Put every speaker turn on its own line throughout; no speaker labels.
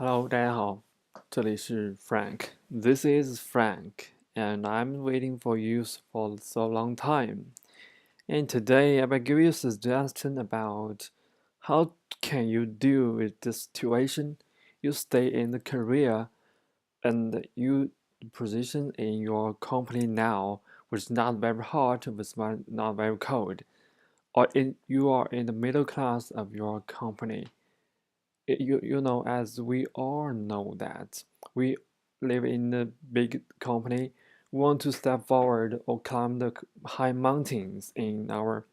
Hello，大家好，这里是 Frank. This is Frank, and I'm waiting for you for so long time. And today I will give you a suggestion about how can you deal with the situation you stay in the career and you position in your company now, which is not very hot, which is not very cold, or you are in the middle class of your company. As we all know that we live in a big company, we want to step forward or climb the high mountains in our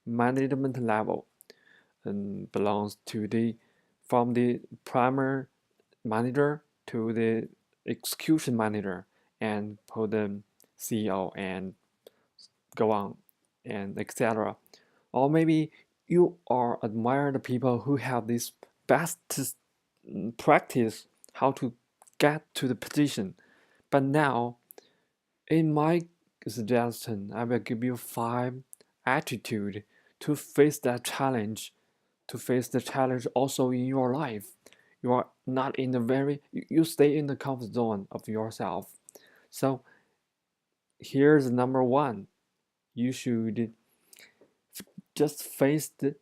management level and belongs to the from the primary manager to the execution manager and for the CEO and go on and etc. Or maybe you are admire the people who have this best practice how to get to the position. But now, in my suggestion, I will give you 5 attitude to face that challenge, to face the challenge also in your life. You are not in the you stay in the comfort zone of yourself. So here's number one. You should just face the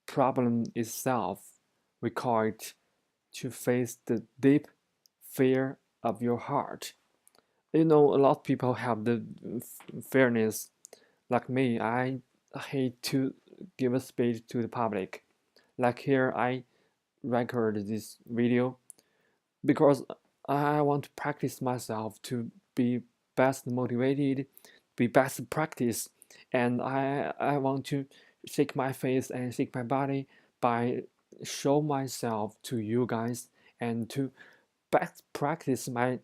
problem itself. We call it to face the deep fear of your heart. A lot of people have the fairness. Like me, I hate to give a speech to the public. Like here, I record this video because I want to practice myself to be best motivated, be best practice, and I want to shake my face and shake my body by show myself to you guys and to best practice my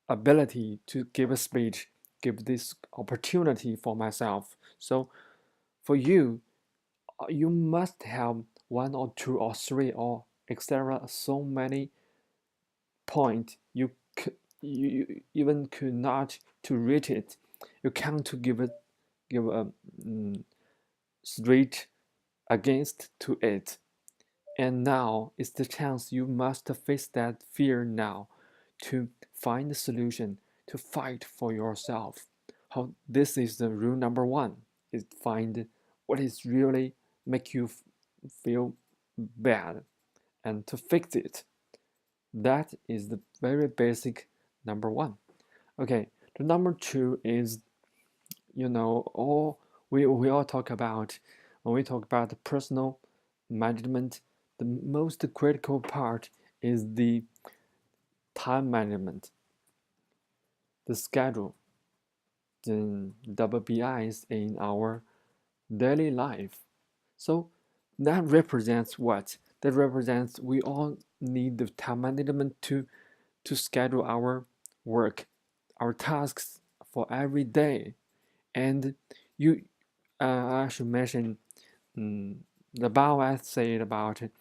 ability to give a speech, give this opportunity for myself. So for you, you must have one or two or three or etc. So many point you even could not to reach it. You can't to give a straight against to it. And now is the chance you must face that fear now to find a solution to fight for yourself. How this is the rule number one is find what is really make you feel bad and to fix it. That is the very basic number one. Okay, the number two is all we all talk about when we talk about the personal management. The most critical part is the time management, the schedule, the double BIs in our daily life. So that represents what? That represents we all need the time management to schedule our work, our tasks for every day. And you, I should mention the bio I said about it.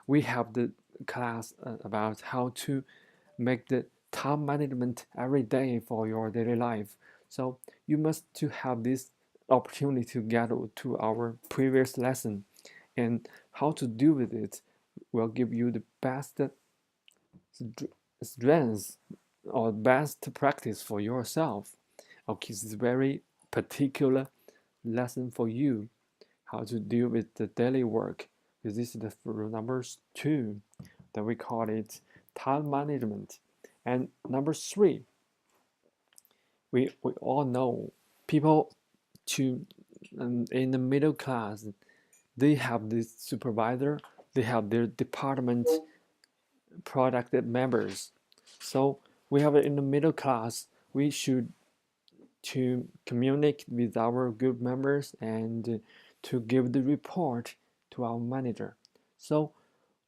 We have the class about how to make the time management every day for your daily life. So you must to have this opportunity to get to our previous lesson and how to do with it will give you the best strength or best practice for yourself. Okay, this is very particular lesson for you how to deal with the daily work. This is the number two that we call it time management. And number three, we all know people to in the middle class, they have this supervisor, they have their department product members. So we have it in the middle class. We should to communicate with our group members and to give the report to our manager. So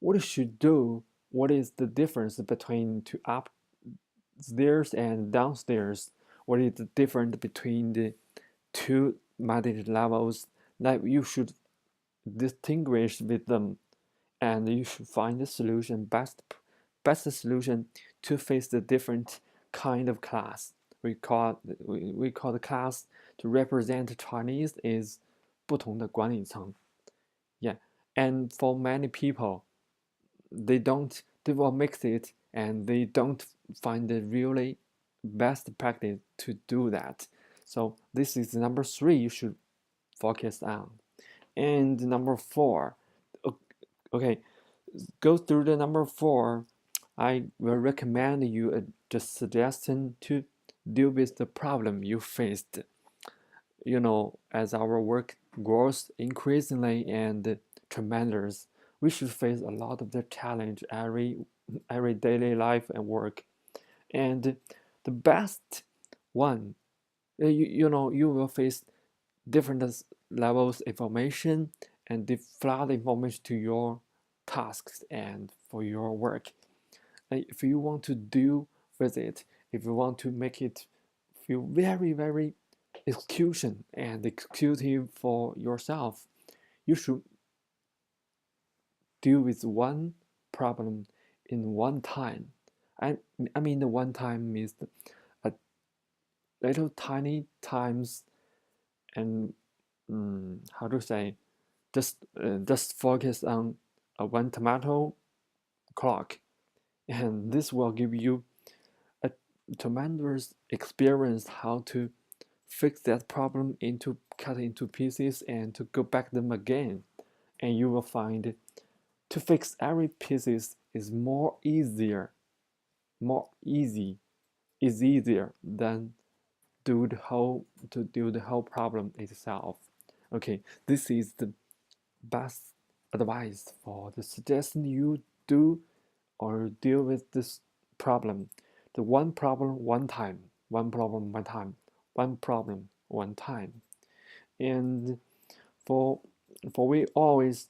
what you should do, what is the difference between to upstairs and downstairs? What is the difference between the two management levels that you should distinguish with them and you should find the solution best solution to face the different kind of class. We call the class to represent Chinese is 不同的管理层. Yeah, and for many people, they don't they will mix it and they don't find the really best practice to do that. So this is number 3 you should focus on. And number 4, okay, go through the number 4. I will recommend you a suggestion to deal with the problem you faced. As our work grows increasingly and tremendous, we should face a lot of the challenge every daily life and work. And the best one, you will face different levels of information and flood information to your tasks and for your work. And if you want to deal with it, if you want to make it feel very, very execution and executive for yourself, you should deal with one problem in one time. I mean the one time means a little tiny times, and how to say, just focus on a one tomato clock, and this will give you a tremendous experience how to fix that problem, cut into pieces and to go back them again. And you will find to fix every pieces is easier than do the whole problem itself. Okay, this is the best advice for the suggestion you do or deal with this problem. The one problem one time, one problem one time, one problem one time. And for we always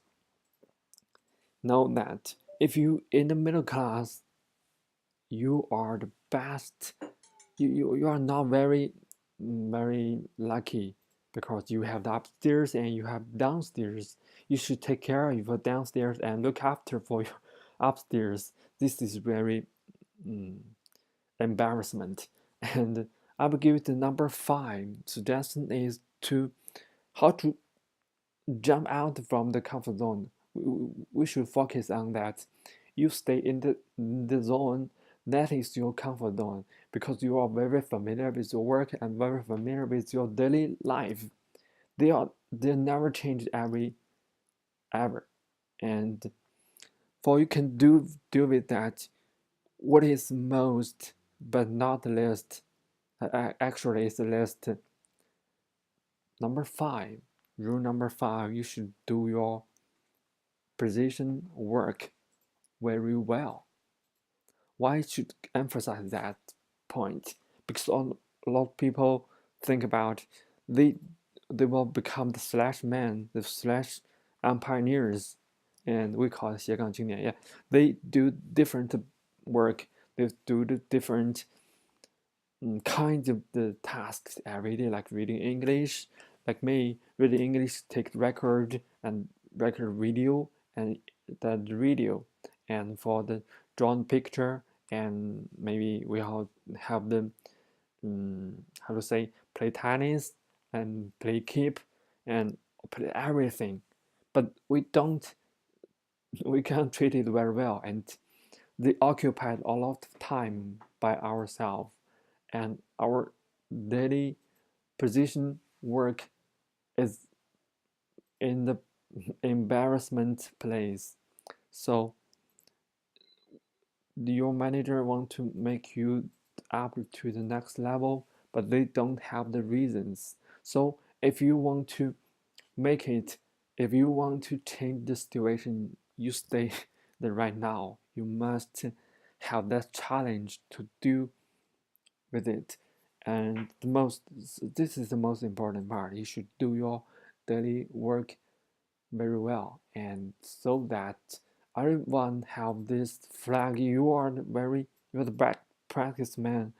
know that if you in the middle class, you are the best. You are not very lucky because you have the upstairs and you have downstairs. You should take care of your downstairs and look after for your upstairs. This is very embarrassment. And I will give it the number 5 suggestion is to how to jump out from the comfort zone. We should focus on that. You stay in the zone that is your comfort zone because you are very familiar with your work and very familiar with your daily life. They never change ever. And for you can deal with that, what is most but not least, actually is the list. Number 5, rule number 5, you should do your precision work very well. Why should emphasize that point? Because a lot of people think about they will become the slash man, the slash pioneers, and we call it 斜杠青年. Yeah, they do different work. They do the different kinds of the tasks every day, like reading English. Like me, reading English, take record video and the video, and for the drawn picture, and maybe we have the how to say, play tennis and play keep and play everything, but we can't treat it very well, and they occupied a lot of time by ourselves, and our daily position work is in the embarrassment place. So your manager want to make you up to the next level, but they don't have the reasons. So if you want to make it, if you want to change the situation you stay there right now, you must have that challenge to do with it. And this is the most important part. You should do your daily work very well, and so that everyone have this flag. You're the best practice man,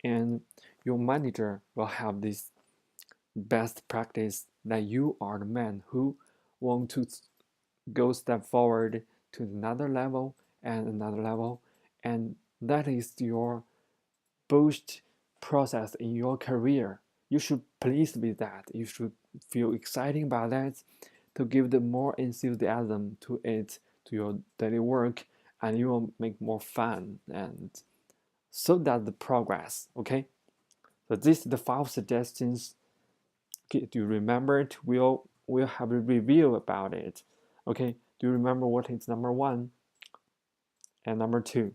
and your manager will have this best practice that you are the man who want to go step forward to another level and another level, and that is your boost process in your career. You should pleased with that. You should feel exciting about that to give the more enthusiasm to it, to your daily work, and you will make more fun, and so that the progress. Okay, so this is the 5 suggestions. Okay, do you remember it? We'll have a review about it. Okay, do you remember what is number 1 and number 2,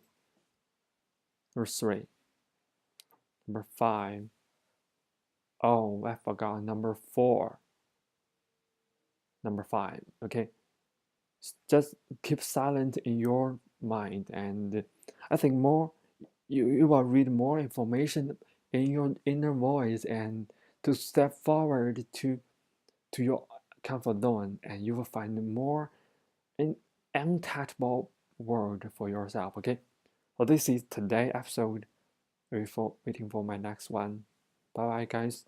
number 3, number 5? Oh, I forgot number 4. Number 5. Okay, just keep silent in your mind, and I think more you will read more information in your inner voice, and to step forward to your comfort zone, and you will find more an untouchable world for yourself. Okay, so this is today's episode. Waiting for my next one. Bye bye, guys.